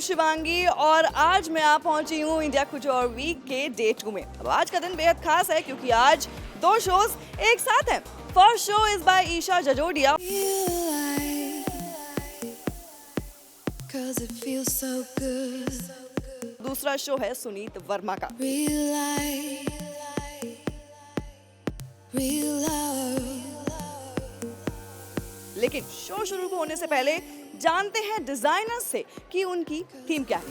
शिवांगी और आज मैं आ पहुंची हूँ इंडिया कुटोर वीक के डे 2 में। अब आज का दिन बेहद खास है क्योंकि आज दो शोज एक साथ हैं। First show is by Esha Jajodia दूसरा शो है सुनीत वर्मा का। लेकिन शो शुरू होने से पहले जानते हैं डिजाइनर्स से कि उनकी थीम क्या है।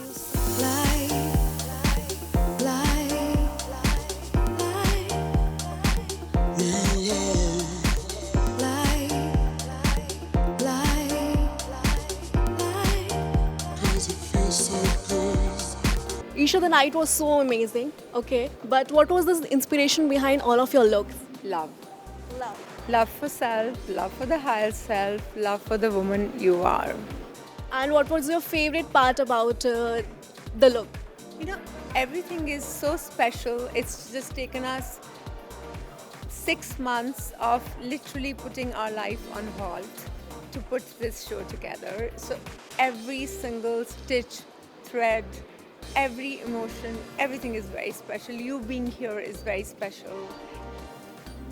Isha, the night was so amazing. Okay, but what was the inspiration behind all of your looks? Love. Love for self, love for the higher self, love for the woman you are. And what was your favorite part about the look? You know, everything is so special. It's just taken us 6 months of literally putting our life on hold to put this show together. So every single stitch, thread, every emotion, everything is very special. You being here is very special.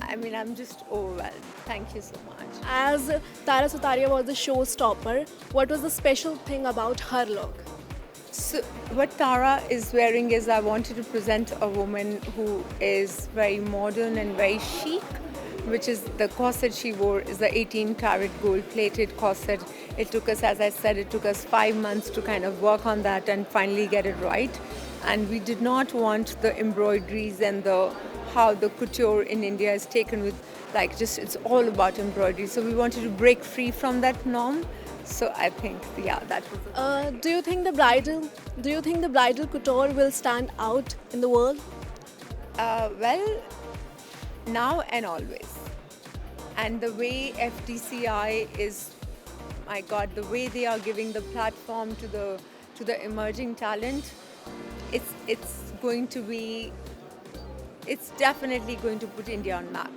I mean, I'm just overwhelmed. Thank you so much. As Tara Sutaria was the showstopper, what was the special thing about her look? So what Tara is wearing is I wanted to present a woman who is very modern and very chic, which is the corset she wore is the 18-karat gold-plated corset. It took us, as I said, it took us 5 months to kind of work on that and finally get it right. And we did not want the embroideries and how the couture in India is taken with it's all about embroidery. So we wanted to break free from that norm. So I think, that was Do you think the bridal couture will stand out in the world? well, now and always. And the way FDCI is, my God, the way they are giving the platform to the emerging talent, it's definitely going to put India on map.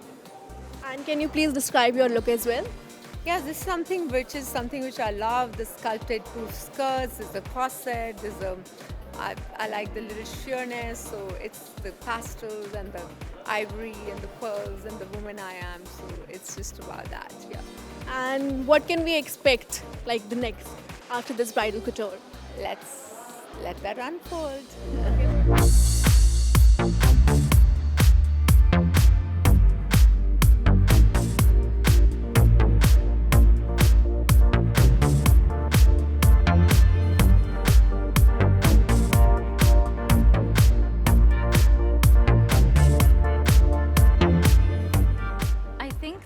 And can you please describe your look as well? Yeah, this is something which I love. The sculpted proof skirts, there's a corset, I like the little sheerness, so it's the pastels and the ivory and the pearls and the woman I am, so it's just about that, yeah. And what can we expect the next after this bridal couture? Let's let that unfold.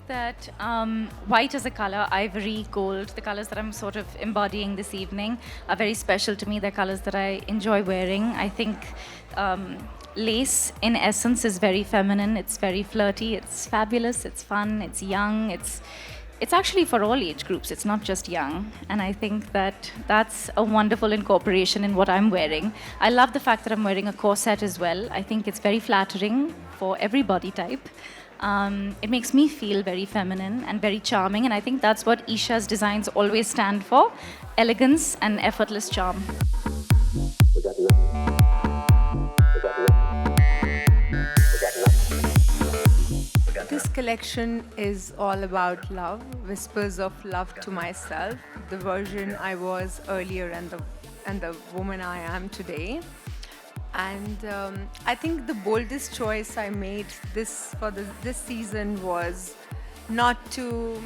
That white as a color, ivory, gold, the colors that I'm sort of embodying this evening are very special to me. They're colors that I enjoy wearing. I think lace in essence is very feminine, it's very flirty, it's fabulous, it's fun, it's young, it's actually for all age groups, it's not just young. And I think that that's a wonderful incorporation in what I'm wearing. I love the fact that I'm wearing a corset as well. I think it's very flattering for every body type. It makes me feel very feminine and very charming, and I think that's what Isha's designs always stand for: elegance and effortless charm. This collection is all about love, whispers of love to myself, the version I was earlier and the woman I am today. And I think the boldest choice I made this season was not to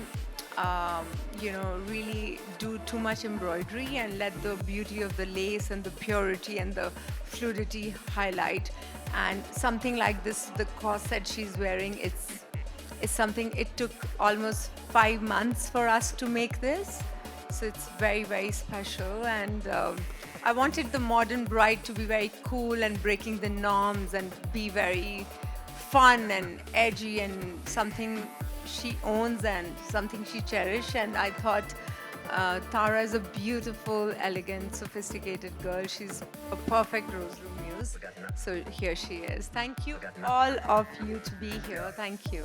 really do too much embroidery and let the beauty of the lace and the purity and the fluidity highlight. And something like this, the corset she's wearing, it's something, it took almost 5 months for us to make this. So it's very, very special. And I wanted the modern bride to be very cool and breaking the norms and be very fun and edgy and something she owns and something she cherishes. And I thought Tara is a beautiful, elegant, sophisticated girl. She's a perfect Rosary Muse. So here she is. Thank you all of you to be here. Thank you.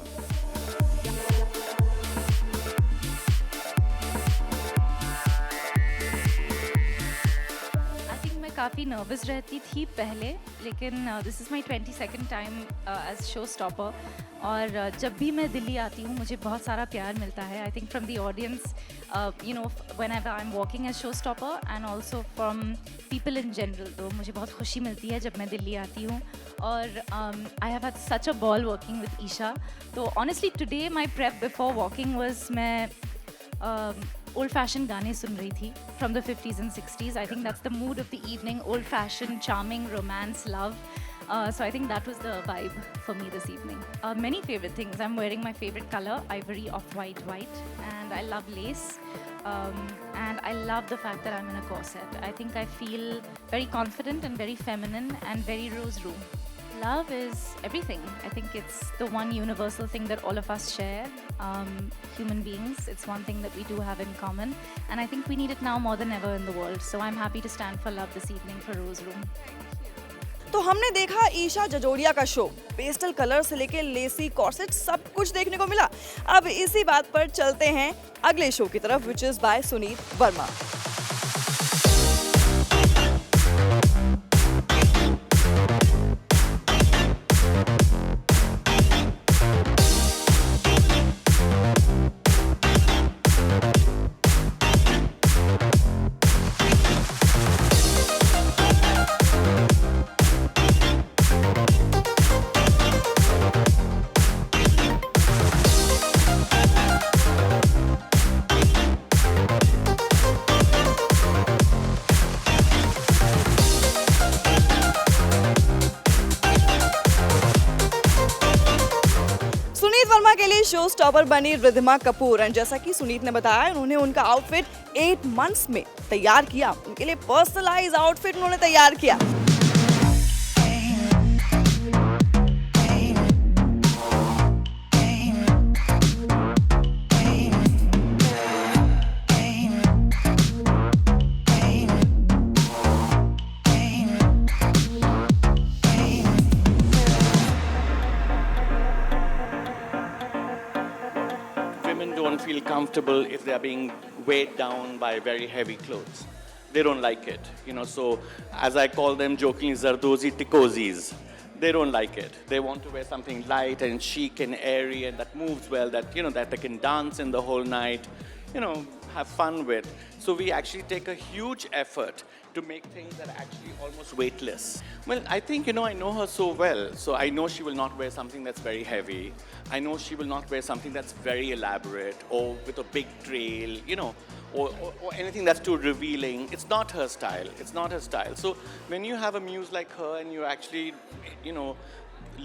काफ़ी nervous रहती थी पहले, लेकिन this is my 22nd time as show stopper. और जब भी मैं दिल्ली आती हूँ मुझे बहुत सारा प्यार मिलता है, I think from the audience, you know, when I am walking as show stopper, and also from people in general. तो मुझे बहुत खुशी मिलती है जब मैं दिल्ली आती हूँ। और I have had such a ball working with Esha. तो honestly today my prep before walking was, मैं ओल्ड फैशन गाने सुन रही थी from the 50s and 60s. I think that's the mood of the evening, old fashioned, charming, romance, love. So I think that was the vibe for me this evening. Many favorite things. I'm wearing my favorite color, ivory, off-white, white, and I love lace. And I love the fact that I'm in a corset. I think I feel very confident and very feminine and very rose room. Love is everything. I think it's the one universal thing that all of us share. Human beings, it's one thing that we do have in common. And I think we need it now more than ever in the world. So I'm happy to stand for love this evening for Rose Room. तो हमने देखा ईशा जजोड़िया का show, pastel colour से लेके Lesi corset सब कुछ देखने को मिला। अब इसी बात पर चलते हैं अगले शो की तरफ, which is by Sunit Verma. Sunit Verma के लिए शो स्टॉपर बनी रिद्धिमा कपूर, एंड जैसा कि सुनीत ने बताया, उन्होंने उनका आउटफिट 8 मंथ्स में तैयार किया। उनके लिए पर्सनलाइज आउटफिट उन्होंने तैयार किया। Women don't feel comfortable if they are being weighed down by very heavy clothes. They don't like it, you know. So, as I call them jokingly, Zardozi Tikozis. They don't like it. They want to wear something light and chic and airy and that moves well, that, you know, that they can dance in the whole night, you know, have fun with. So we actually take a huge effort to make things that are actually almost weightless. Well, I think, you know, I know her so well. So I know she will not wear something that's very heavy. I know she will not wear something that's very elaborate or with a big trail, you know, or anything that's too revealing. It's not her style. It's not her style. So when you have a muse like her and you actually, you know,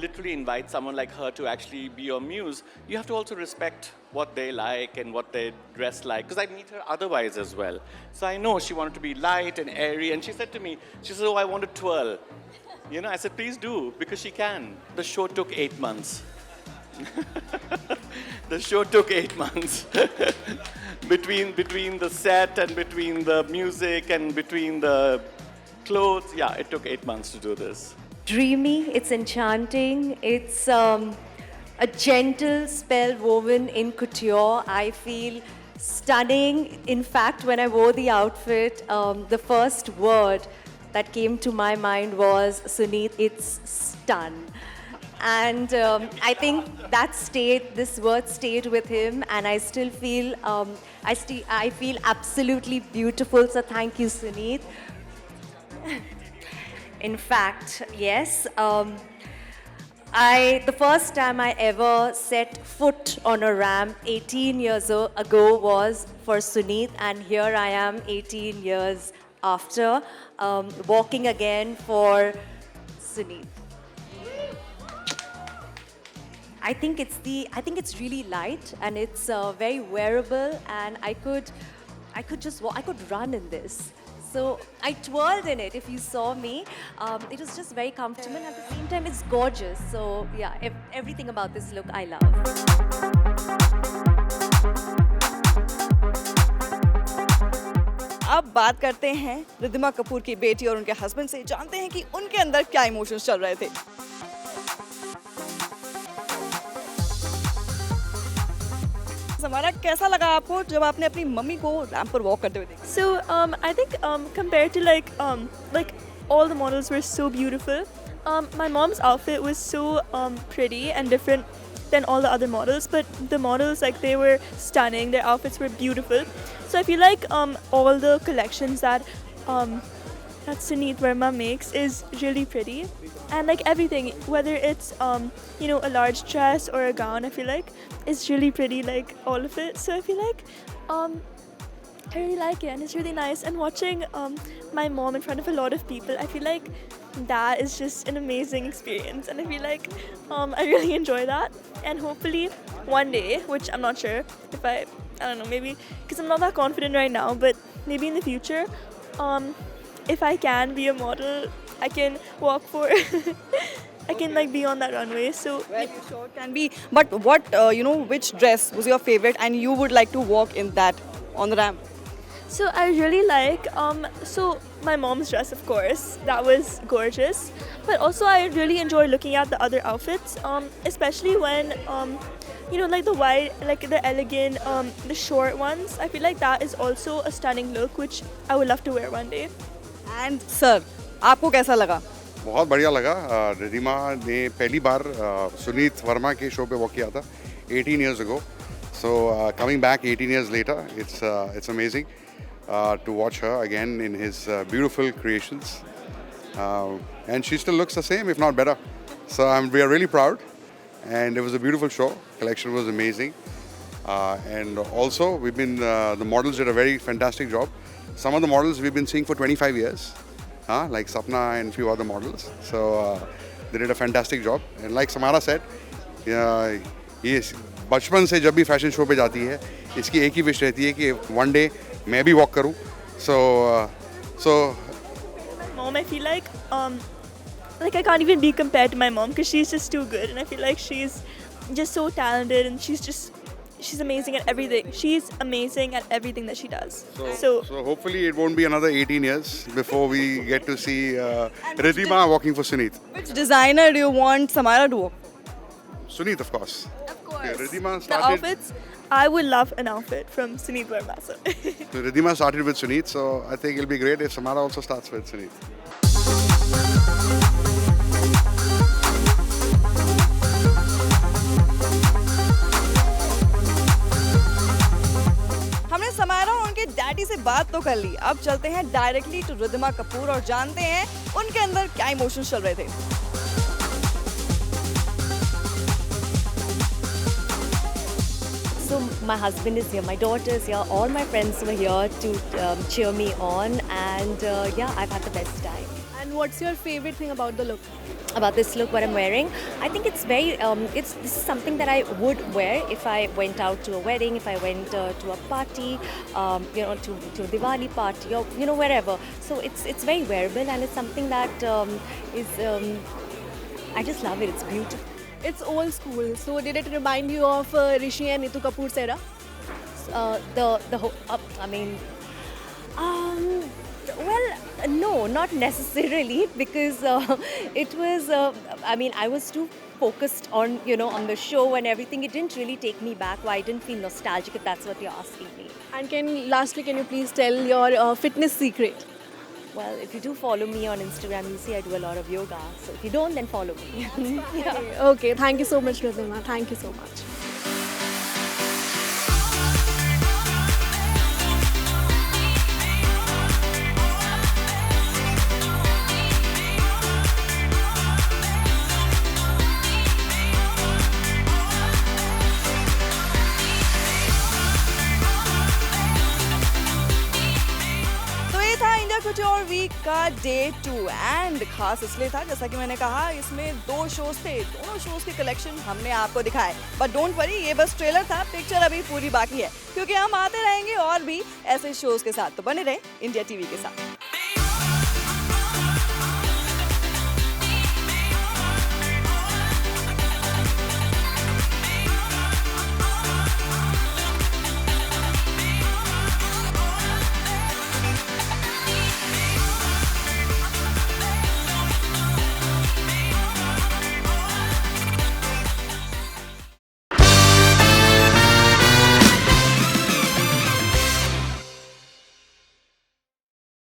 literally invite someone like her to actually be your muse, you have to also respect what they like and what they dress like, because I meet her otherwise as well. So I know she wanted to be light and airy, and she said to me, she said, oh, I want to twirl. You know, I said, please do, because she can. The show took 8 months. The show took 8 months. between the set and between the music and between the clothes, yeah, it took 8 months to do this. Dreamy, it's enchanting, it's a gentle spell woven in couture. I feel stunning. In fact, when I wore the outfit, the first word that came to my mind was, Suneet, it's stun. And I think this word stayed with him, and I still feel, I feel absolutely beautiful. So thank you, Suneet. In fact, yes. The first time I ever set foot on a ramp 18 years ago was for Suneet, and here I am 18 years after, walking again for Suneet. I think it's really light and it's very wearable, and I could run in this. So I twirled in it. If you saw me, it was just very comfortable. And at the same time, it's gorgeous. So yeah, everything about this look I love. अब बात करते हैं रिद्धिमा कपूर की बेटी और उनके husband से, जानते हैं कि उनके अंदर क्या इमोशंस चल रहे थे। हमारा कैसा लगा आपको जब आपने अपनी मम्मी को रैंप पर वॉक करते हुए देखा? So I think compared to like all the models were so beautiful. My mom's outfit was so pretty and different than all the other models, but the models, like, they were stunning. Their outfits were beautiful. So I feel like all the collections that Suneet Verma makes is really pretty, and like everything, whether it's you know, a large dress or a gown, I feel like it's really pretty, like all of it. So I feel like I really like it, and it's really nice. And watching my mom in front of a lot of people, I feel like that is just an amazing experience, and I feel like I really enjoy that. And hopefully one day, which I'm not sure if I don't know, maybe because I'm not that confident right now, but maybe in the future, if I can be a model, I can walk for I can like be on that runway. So Well, you sure can be. But what, you know, which dress was your favorite and you would like to walk in that on the ramp? So I really like, so my mom's dress, of course, that was gorgeous. But also I really enjoy looking at the other outfits, especially when, you know, like the white, like the elegant, the short ones. I feel like that is also a stunning look, which I would love to wear one day. And sir, आपको कैसा लगा? बहुत बढ़िया लगा। रिधिमा ने पहली बार सुनीत वर्मा के show पे वॉक किया था 18 years ago. So coming back 18 years later, it's amazing to watch her again in his beautiful creations. And she still looks the same, if not better. So we are really proud. And it was a beautiful show. Collection was amazing. And also, the models did a very fantastic job. Some of the models we've been seeing for 25 years. Like Sapna and a few other models. So they did a fantastic job. And like Samara said, ये बचपन से जब भी fashion show पे जाती है, इसकी एक ही विश रहती है कि one day मैं भी वॉक करूँ. So Mom, I feel like I can't even be compared to my mom because she's just too good, and I feel like she's just so talented, and she's amazing at everything. She's amazing at everything that she does. So hopefully it won't be another 18 years before we get to see Ridhima walking for Suneet. Which designer do you want Samara to walk? Suneet, of course. Of course. Yeah, Ridhima The started. outfits, I would love an outfit from Suneet Verma. So. So Ridhima started with Suneet, so I think it'll be great if Samara also starts with Suneet. हमने Samara और उनके daddy से बात तो कर ली, अब चलते हैं डायरेक्टली टू रिधिमा कपूर और जानते हैं उनके अंदर क्या इमोशंस चल रहे थे। So my husband is here, my daughter is here, all my friends were here to cheer me on, and yeah, I've had the best time. And what's your favorite thing about the look? About this look, what I'm wearing, I think it's very, this is something that I would wear if I went out to a wedding, if I went to a party, you know, to a Diwali party, or you know, wherever. So it's very wearable, and it's something that is, I just love it. It's beautiful. It's old school. So did it remind you of Rishi and Neetu Kapoor's era? The whole, I mean, well, no, not necessarily, because it was, I mean, I was too focused on, you know, on the show and everything. It didn't really take me back. I didn't feel nostalgic, if that's what you're asking me. And lastly, can you please tell your fitness secret? Well, if you do follow me on Instagram, you see I do a lot of yoga. So if you don't, then follow me. Yeah. Okay, thank you so much, Ridhima. Thank you so much. Couture week का day 2 and खास इसलिए था जैसा कि मैंने कहा इसमें 2 shows थे, दोनों शोज के कलेक्शन हमने आपको दिखाए, बट डोंट वरी ये बस ट्रेलर था, पिक्चर अभी पूरी बाकी है क्योंकि हम आते रहेंगे और भी ऐसे शोज के साथ, तो बने रहे इंडिया टीवी के साथ।